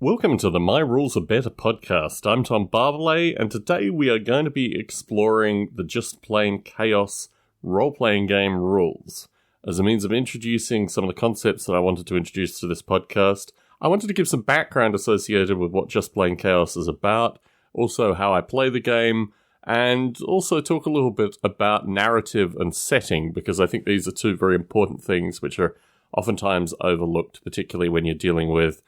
Welcome to the My Rules Are Better podcast. I'm Tom Barbalet, and today we are going to be exploring the Just Plain Chaos role-playing game rules. As a means of introducing some of the concepts that I wanted to introduce to this podcast, I wanted to give some background associated with what Just Plain Chaos is about, also how I play the game, and also talk a little bit about narrative and setting, because I think these are two very important things which are oftentimes overlooked, particularly when you're dealing with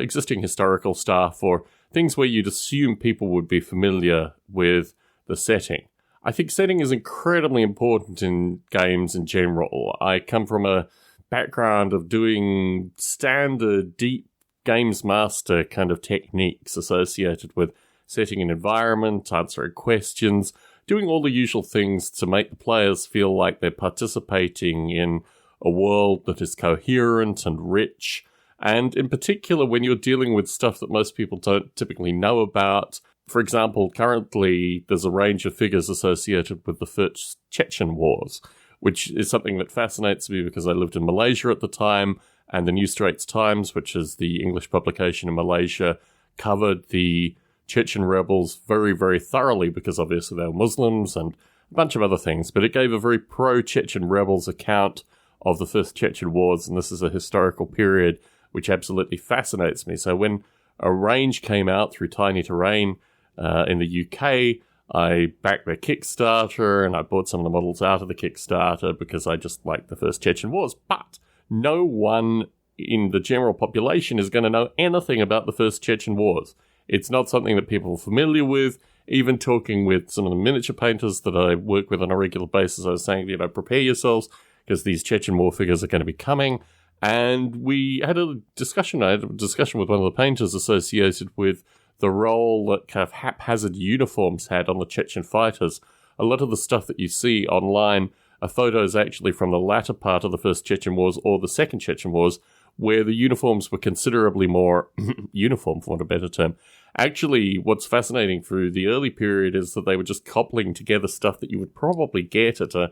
existing historical stuff or things where you'd assume people would be familiar with the setting. I think setting is incredibly important in games in general. I come from a background of doing standard, deep games master kind of techniques associated with setting an environment, answering questions, doing all the usual things to make the players feel like they're participating in a world that is coherent and rich. And in particular, when you're dealing with stuff that most people don't typically know about. For example, currently there's a range of figures associated with the first Chechen Wars, which is something that fascinates me because I lived in Malaysia at the time, and the New Straits Times, which is the English publication in Malaysia, covered the Chechen rebels very, very thoroughly because obviously they were Muslims and a bunch of other things. But it gave a very pro-Chechen rebels account of the first Chechen Wars, and this is a historical period which absolutely fascinates me. So when a range came out through Tiny Terrain in the UK, I backed their Kickstarter and I bought some of the models out of the Kickstarter because I just liked the first Chechen Wars. But no one in the general population is going to know anything about the first Chechen Wars. It's not something that people are familiar with. Even talking with some of the miniature painters that I work with on a regular basis, I was saying, prepare yourselves because these Chechen War figures are going to be coming. And we had a discussion. I had a discussion with one of the painters associated with the role that kind of haphazard uniforms had on the Chechen fighters. A lot of the stuff that you see online are photos actually from the latter part of the first Chechen Wars or the second Chechen Wars, where the uniforms were considerably more uniform, for want of a better term. Actually, what's fascinating through the early period is that they were just cobbling together stuff that you would probably get at a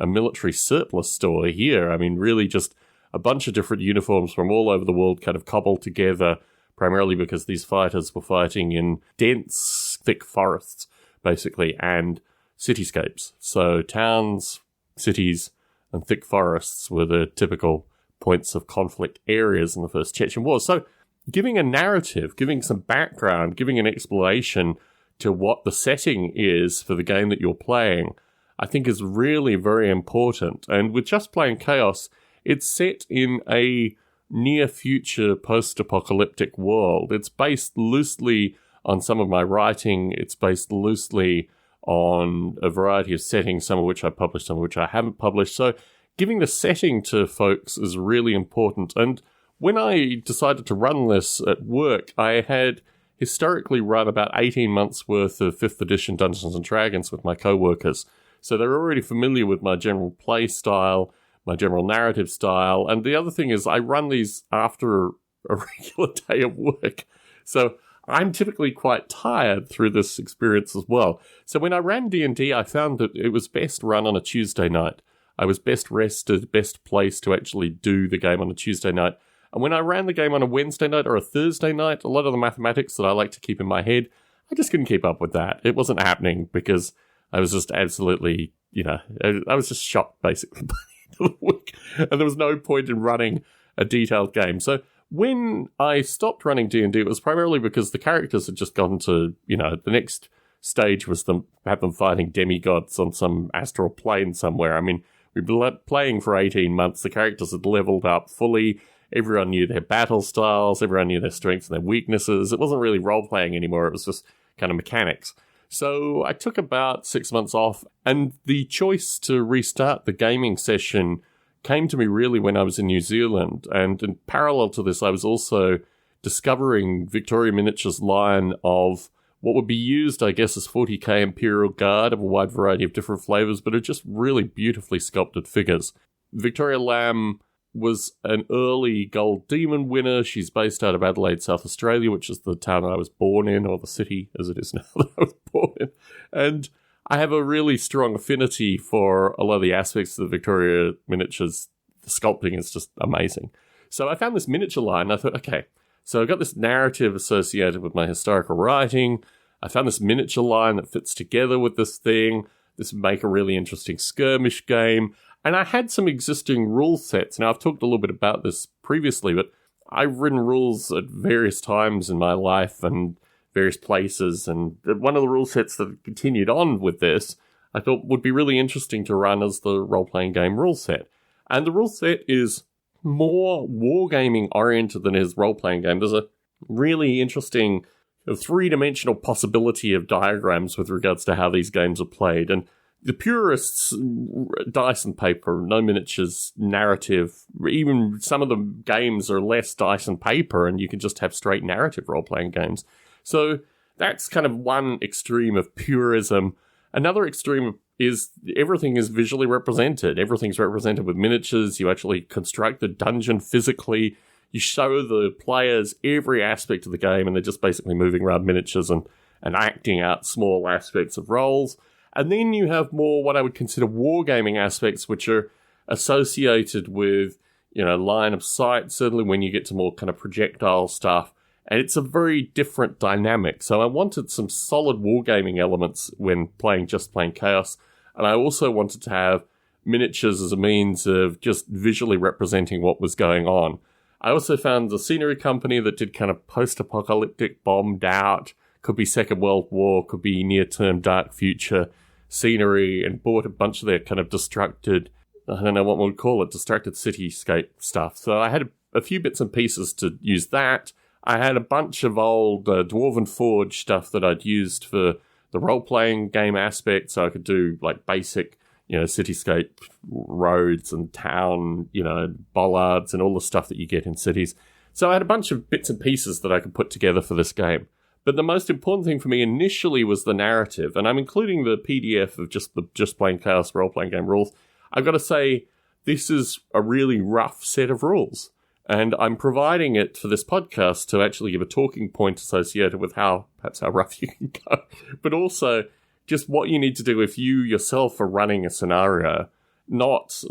military surplus store here. I mean, really just a bunch of different uniforms from all over the world kind of cobbled together, primarily because these fighters were fighting in dense, thick forests, basically, and cityscapes. So towns, cities, and thick forests were the typical points of conflict areas in the first Chechen War. So giving a narrative, giving some background, giving an explanation to what the setting is for the game that you're playing, I think is really very important. And with Just Plain Chaos, it's set in a near-future post-apocalyptic world. It's based loosely on some of my writing. It's based loosely on a variety of settings, some of which I published, some of which I haven't published. So giving the setting to folks is really important. And when I decided to run this at work, I had historically run about 18 months worth of 5th edition Dungeons & Dragons with my co-workers. So they're already familiar with my general play style, my general narrative style. And the other thing is I run these after a regular day of work. So I'm typically quite tired through this experience as well. So when I ran D&D, I found that it was best run on a Tuesday night. I was best rested, best placed to actually do the game on a Tuesday night. And when I ran the game on a Wednesday night or a Thursday night, a lot of the mathematics that I like to keep in my head, I just couldn't keep up with that. It wasn't happening because I was just absolutely, I was just shocked basically by the end of the week. And there was no point in running a detailed game. So when I stopped running D&D, it was primarily because the characters had just gone to, the next stage was have them fighting demigods on some astral plane somewhere. I mean, we'd been playing for 18 months. The characters had leveled up fully. Everyone knew their battle styles. Everyone knew their strengths and their weaknesses. It wasn't really role-playing anymore. It was just kind of mechanics. So I took about 6 months off, and the choice to restart the gaming session came to me really when I was in New Zealand. And in parallel to this, I was also discovering Victoria Miniature's line of what would be used, I guess, as 40k Imperial Guard of a wide variety of different flavors, but are just really beautifully sculpted figures. Victoria Lamb was an early Gold Demon winner. She's based out of Adelaide, South Australia, which is the town I was born in, or the city as it is now that I was born in. And I have a really strong affinity for a lot of the aspects of the Victoria miniatures. The sculpting is just amazing. So I found this miniature line. I thought, okay, So I've got this narrative associated with my historical writing. I found this miniature line that fits together with this thing. This would make a really interesting skirmish game. And I had some existing rule sets. Now, I've talked a little bit about this previously, but I've written rules at various times in my life and various places. And one of the rule sets that continued on with this, I thought would be really interesting to run as the role-playing game rule set. And the rule set is more wargaming oriented than his role-playing game. There's a really interesting three-dimensional possibility of diagrams with regards to how these games are played. And the purists, dice and paper, no miniatures, narrative, even some of the games are less dice and paper, and you can just have straight narrative role-playing games. So that's kind of one extreme of purism. Another extreme is everything is visually represented. Everything's represented with miniatures. You actually construct the dungeon physically. You show the players every aspect of the game, and they're just basically moving around miniatures and acting out small aspects of roles. And then you have more what I would consider wargaming aspects, which are associated with, line of sight, certainly when you get to more kind of projectile stuff. And it's a very different dynamic. So I wanted some solid wargaming elements when just playing Chaos. And I also wanted to have miniatures as a means of just visually representing what was going on. I also found a scenery company that did kind of post-apocalyptic, bombed out, could be Second World War, could be near-term dark future scenery, and bought a bunch of their kind of distracted, I don't know what one would call it, distracted cityscape stuff. So I had a few bits and pieces to use that. I had a bunch of old Dwarven Forge stuff that I'd used for the role-playing game aspect, so I could do like basic, cityscape roads and town, bollards and all the stuff that you get in cities. So I had a bunch of bits and pieces that I could put together for this game. But the most important thing for me initially was the narrative, and I'm including the PDF of Just Plain Chaos role-playing game rules. I've got to say, this is a really rough set of rules. And I'm providing it for this podcast to actually give a talking point associated with perhaps how rough you can go, but also just what you need to do if you yourself are running a scenario, not,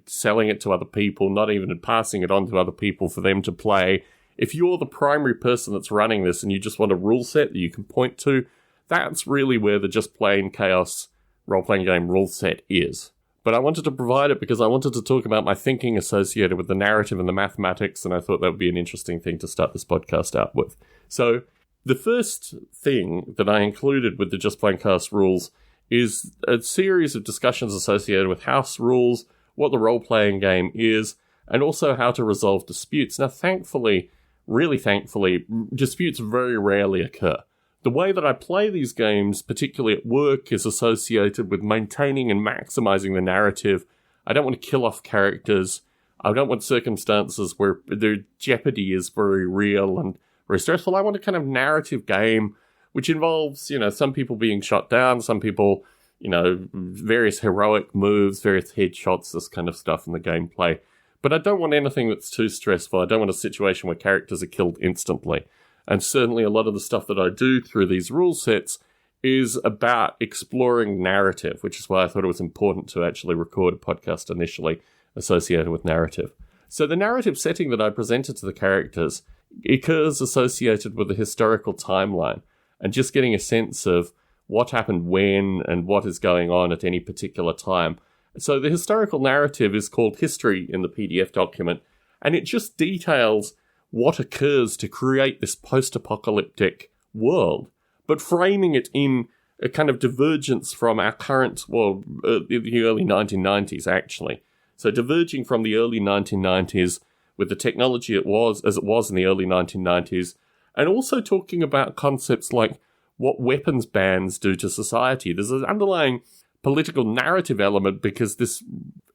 selling it to other people, not even passing it on to other people for them to play. If you're the primary person that's running this and you just want a rule set that you can point to, that's really where the Just Plain Chaos role-playing game rule set is. But I wanted to provide it because I wanted to talk about my thinking associated with the narrative and the mathematics, and I thought that would be an interesting thing to start this podcast out with. So the first thing that I included with the Just Plain Chaos rules is a series of discussions associated with house rules, what the role-playing game is, and also how to resolve disputes. Now, thankfully, really thankfully, disputes very rarely occur. The way that I play these games, particularly at work, is associated with maintaining and maximizing the narrative. I don't want to kill off characters. I don't want circumstances where the jeopardy is very real and very stressful. I want a kind of narrative game which involves, some people being shot down, some people, various heroic moves, various headshots, this kind of stuff in the gameplay. But I don't want anything that's too stressful. I don't want a situation where characters are killed instantly. And certainly a lot of the stuff that I do through these rule sets is about exploring narrative, which is why I thought it was important to actually record a podcast initially associated with narrative. So the narrative setting that I presented to the characters occurs associated with a historical timeline and just getting a sense of what happened when and what is going on at any particular time. So the historical narrative is called History in the PDF document, and it just details what occurs to create this post-apocalyptic world, but framing it in a kind of divergence from our current, the early 1990s, actually. So diverging from the early 1990s with the technology as it was in the early 1990s, and also talking about concepts like what weapons bans do to society. There's an underlying political narrative element because this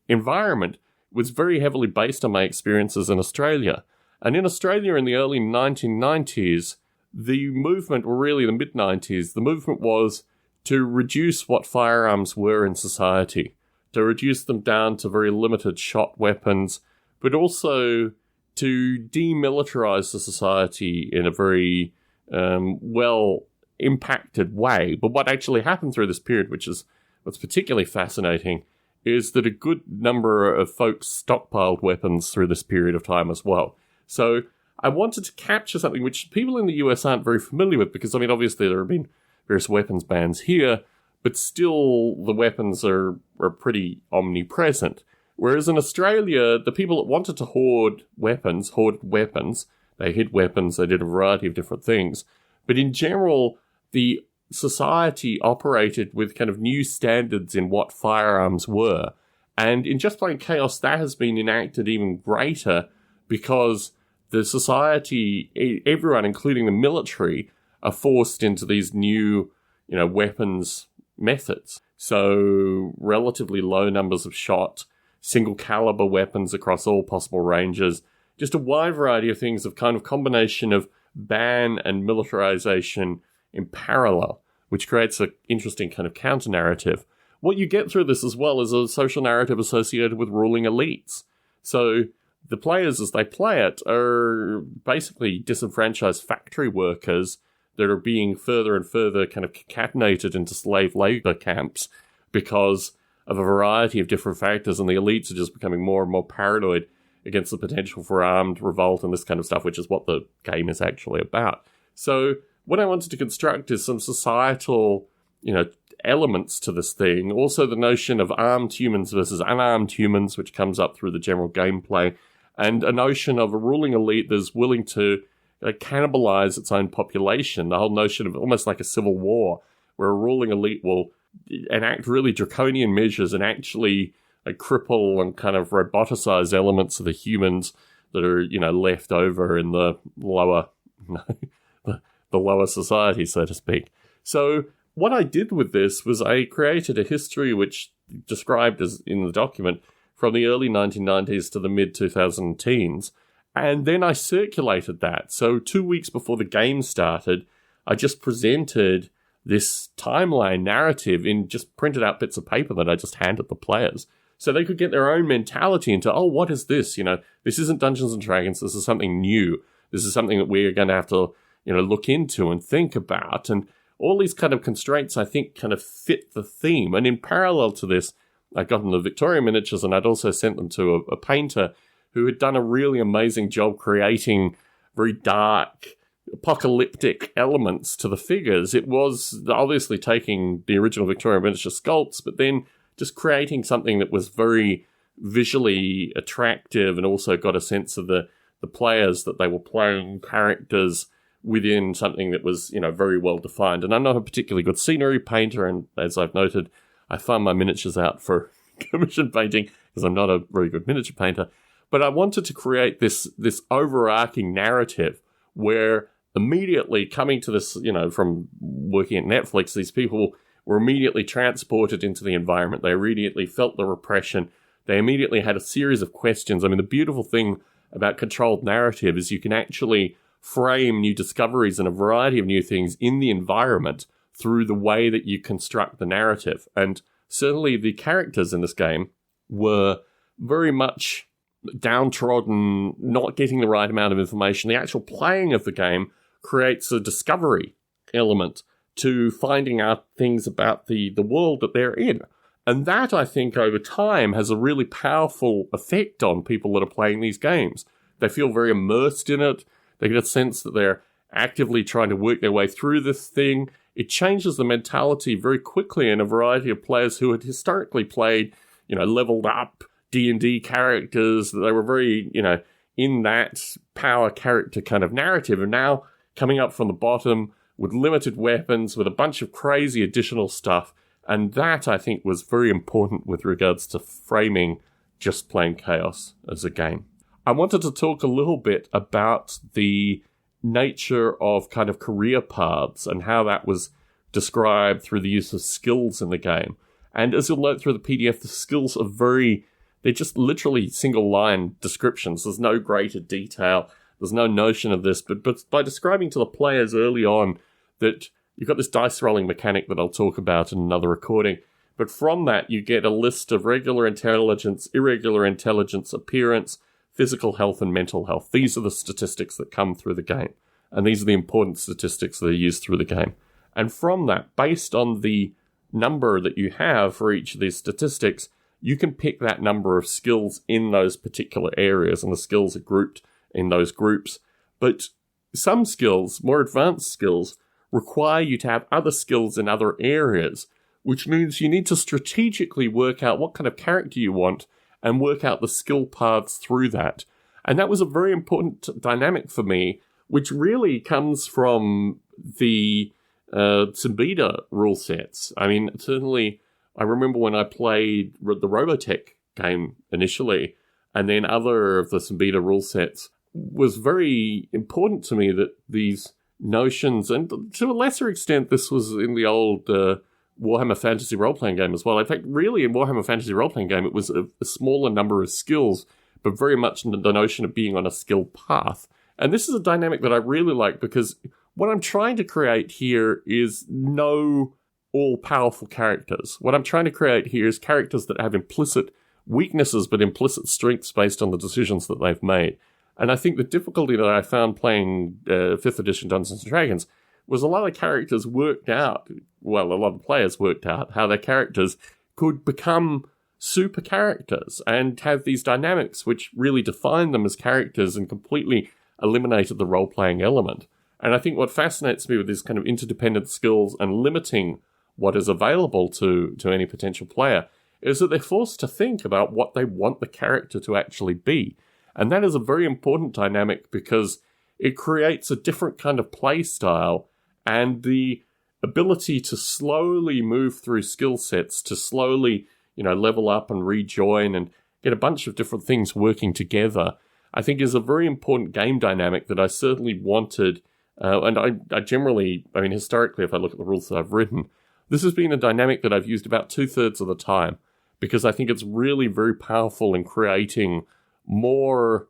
environment was very heavily based on my experiences in Australia. And in Australia in the early 1990s, the movement, or really the mid-90s, the movement was to reduce what firearms were in society, to reduce them down to very limited shot weapons, but also to demilitarize the society in a very well-impacted way. But what actually happened through this period, which is what's particularly fascinating, is that a good number of folks stockpiled weapons through this period of time as well. So I wanted to capture something which people in the US aren't very familiar with, because, I mean, obviously there have been various weapons bans here, but still the weapons are pretty omnipresent. Whereas in Australia, the people that wanted to hoarded weapons. They hid weapons, they did a variety of different things. But in general, the society operated with kind of new standards in what firearms were. And in Just Plain Chaos, that has been enacted even greater, because the society, everyone, including the military, are forced into these new, weapons methods. So relatively low numbers of shot, single caliber weapons across all possible ranges, just a wide variety of things, of kind of combination of ban and militarization in parallel, which creates an interesting kind of counter-narrative. What you get through this as well is a social narrative associated with ruling elites. So the players, as they play it, are basically disenfranchised factory workers that are being further and further kind of concatenated into slave labor camps because of a variety of different factors, and the elites are just becoming more and more paranoid against the potential for armed revolt and this kind of stuff, which is what the game is actually about. So what I wanted to construct is some societal, elements to this thing. Also the notion of armed humans versus unarmed humans, which comes up through the general gameplay, and a notion of a ruling elite that's willing to cannibalize its own population. The whole notion of almost like a civil war, where a ruling elite will enact really draconian measures and actually cripple and kind of roboticize elements of the humans that are, left over in the lower, the lower society, so to speak. So what I did with this was I created a history which described as in the document from the early 1990s to the mid-2010s, and then I circulated that. So 2 weeks before the game started, I just presented this timeline narrative in just printed out bits of paper that I just handed the players, so they could get their own mentality into, oh, what is this? This isn't Dungeons & Dragons, this is something new. This is something that we're going to have to, look into and think about. And all these kind of constraints, I think, kind of fit the theme. And in parallel to this, I'd gotten the Victorian miniatures, and I'd also sent them to a painter who had done a really amazing job creating very dark, apocalyptic elements to the figures. It was obviously taking the original Victorian miniature sculpts, but then just creating something that was very visually attractive and also got a sense of the players, that they were playing characters within something that was, very well defined. And I'm not a particularly good scenery painter, and as I've noted, I farm my miniatures out for commission painting because I'm not a very good miniature painter. But I wanted to create this overarching narrative where immediately coming to this, from working at Netflix, these people were immediately transported into the environment. They immediately felt the repression. They immediately had a series of questions. I mean, the beautiful thing about controlled narrative is you can actually frame new discoveries and a variety of new things in the environment through the way that you construct the narrative. And certainly the characters in this game were very much downtrodden, not getting the right amount of information. The actual playing of the game creates a discovery element to finding out things about the world that they're in. And that, I think, over time has a really powerful effect on people that are playing these games. They feel very immersed in it. They get a sense that they're actively trying to work their way through this thing. It changes the mentality very quickly in a variety of players who had historically played, leveled up D&D characters. They were very, in that power character kind of narrative, and now coming up from the bottom with limited weapons, with a bunch of crazy additional stuff. And that, I think, was very important with regards to framing Just Plain Chaos as a game. I wanted to talk a little bit about the nature of kind of career paths and how that was described through the use of skills in the game. And as you'll note through the PDF, the skills are they're just literally single-line descriptions. There's no greater detail. There's no notion of this. But by describing to the players early on that you've got this dice rolling mechanic that I'll talk about in another recording. But from that, you get a list of regular intelligence, irregular intelligence, appearance, physical health, and mental health. These are the statistics that come through the game. And these are the important statistics that are used through the game. And from that, based on the number that you have for each of these statistics, you can pick that number of skills in those particular areas, and the skills are grouped in those groups But some skills, more advanced skills, require you to have other skills in other areas, which means you need to strategically work out what kind of character you want and work out the skill paths through that. And that was a very important dynamic for me, which really comes from the Simbita rule sets. I mean, certainly, I remember when I played the Robotech game initially, and then other of the Simbita rule sets, was very important to me that these notions, and to a lesser extent, this was in the old Warhammer Fantasy role-playing game as well. In fact, really, in Warhammer Fantasy role-playing game, it was a smaller number of skills, but very much the notion of being on a skill path. And this is a dynamic that I really like, because what I'm trying to create here is no all-powerful characters. What I'm trying to create here is characters that have implicit weaknesses, but implicit strengths based on the decisions that they've made. And I think the difficulty that I found playing 5th edition Dungeons & Dragons was a lot of characters worked out, well, a lot of players worked out how their characters could become super characters and have these dynamics which really defined them as characters and completely eliminated the role-playing element. And I think what fascinates me with these kind of interdependent skills and limiting what is available to any potential player is that they're forced to think about what they want the character to actually be. And that is a very important dynamic because it creates a different kind of play style and the ability to slowly move through skill sets, to slowly, level up and rejoin and get a bunch of different things working together, I think is a very important game dynamic that I certainly wanted. And I generally, historically, if I look at the rules that I've written, this has been a dynamic that I've used about 2/3 of the time because I think it's really very powerful in creating more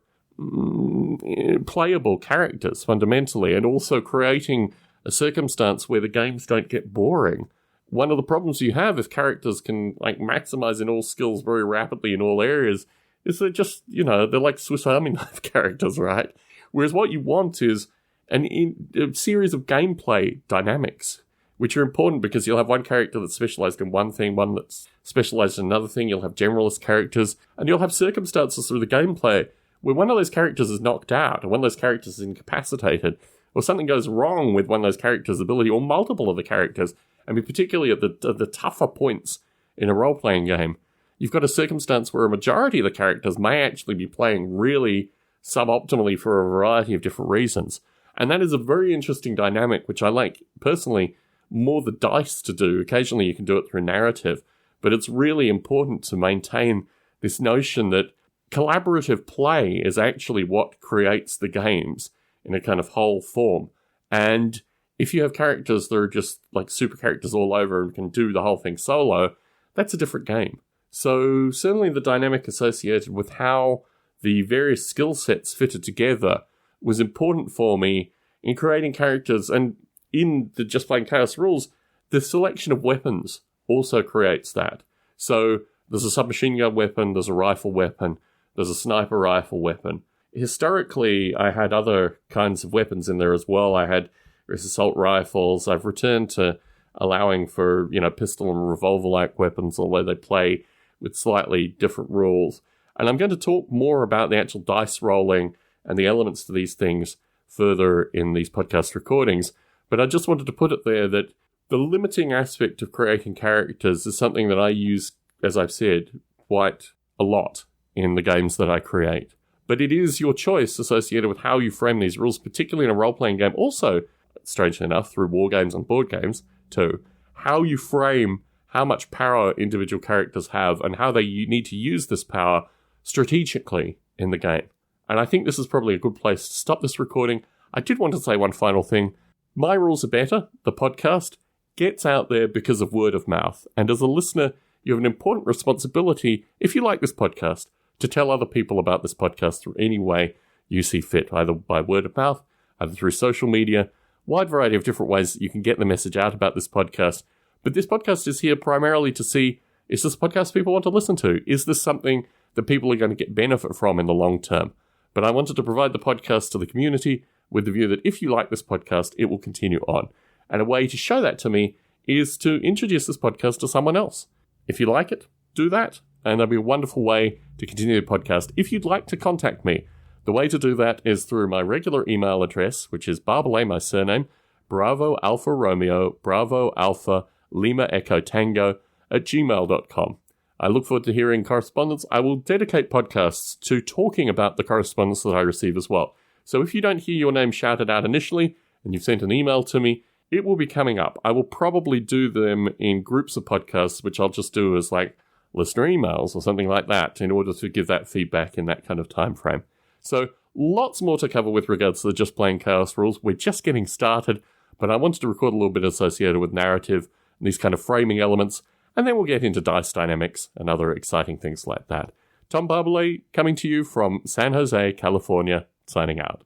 playable characters fundamentally, and also creating a circumstance where the games don't get boring. One of the problems you have if characters can maximize in all skills very rapidly in all areas is they're just, they're like Swiss Army knife characters, right? Whereas what you want is a series of gameplay dynamics, which are important because you'll have one character that's specialized in one thing, one that's specialized in another thing, you'll have generalist characters, and you'll have circumstances through the gameplay where one of those characters is knocked out, or one of those characters is incapacitated, or something goes wrong with one of those characters' ability, or multiple of the characters. Particularly at the tougher points in a role-playing game, you've got a circumstance where a majority of the characters may actually be playing really suboptimally for a variety of different reasons. And that is a very interesting dynamic, which I like, personally, more the dice to do. Occasionally you can do it through narrative, but it's really important to maintain this notion that collaborative play is actually what creates the games in a kind of whole form. And if you have characters that are just like super characters all over and can do the whole thing solo, that's a different game. So certainly the dynamic associated with how the various skill sets fitted together was important for me in creating characters. And in the Just Plain Chaos rules, the selection of weapons also creates that. So there's a submachine gun weapon, there's a rifle weapon, there's a sniper rifle weapon. Historically, I had other kinds of weapons in there as well. I had assault rifles. I've returned to allowing for, pistol and revolver-like weapons, although they play with slightly different rules. And I'm going to talk more about the actual dice rolling and the elements to these things further in these podcast recordings. But I just wanted to put it there that the limiting aspect of creating characters is something that I use, as I've said, quite a lot in the games that I create. But it is your choice associated with how you frame these rules, particularly in a role-playing game. Also, strangely enough, through war games and board games too, how you frame how much power individual characters have and how they need to use this power strategically in the game. And I think this is probably a good place to stop this recording. I did want to say one final thing. My Rules Are Better, the podcast, gets out there because of word of mouth. And as a listener, you have an important responsibility, if you like this podcast, to tell other people about this podcast through any way you see fit, either by word of mouth, either through social media, wide variety of different ways that you can get the message out about this podcast. But this podcast is here primarily to see, is this a podcast people want to listen to? Is this something that people are going to get benefit from in the long term? But I wanted to provide the podcast to the community with the view that if you like this podcast, it will continue on. And a way to show that to me is to introduce this podcast to someone else. If you like it, do that. And that'll be a wonderful way to continue the podcast. If you'd like to contact me, The way to do that is through my regular email address, which is Barbalet, my surname, Bravo Alpha Romeo, Bravo Alpha Lima Echo Tango @gmail.com. I look forward to hearing correspondence. I will dedicate podcasts to talking about the correspondence that I receive as well. So if you don't hear your name shouted out initially, and you've sent an email to me, it will be coming up. I will probably do them in groups of podcasts, which I'll just do as like listener emails or something like that in order to give that feedback in that kind of time frame. So lots more to cover with regards to the Just Playing Chaos rules. We're just getting started, but I wanted to record a little bit associated with narrative and these kind of framing elements, and then we'll get into dice dynamics and other exciting things like that. Tom Barbalet coming to you from San Jose, California, signing out.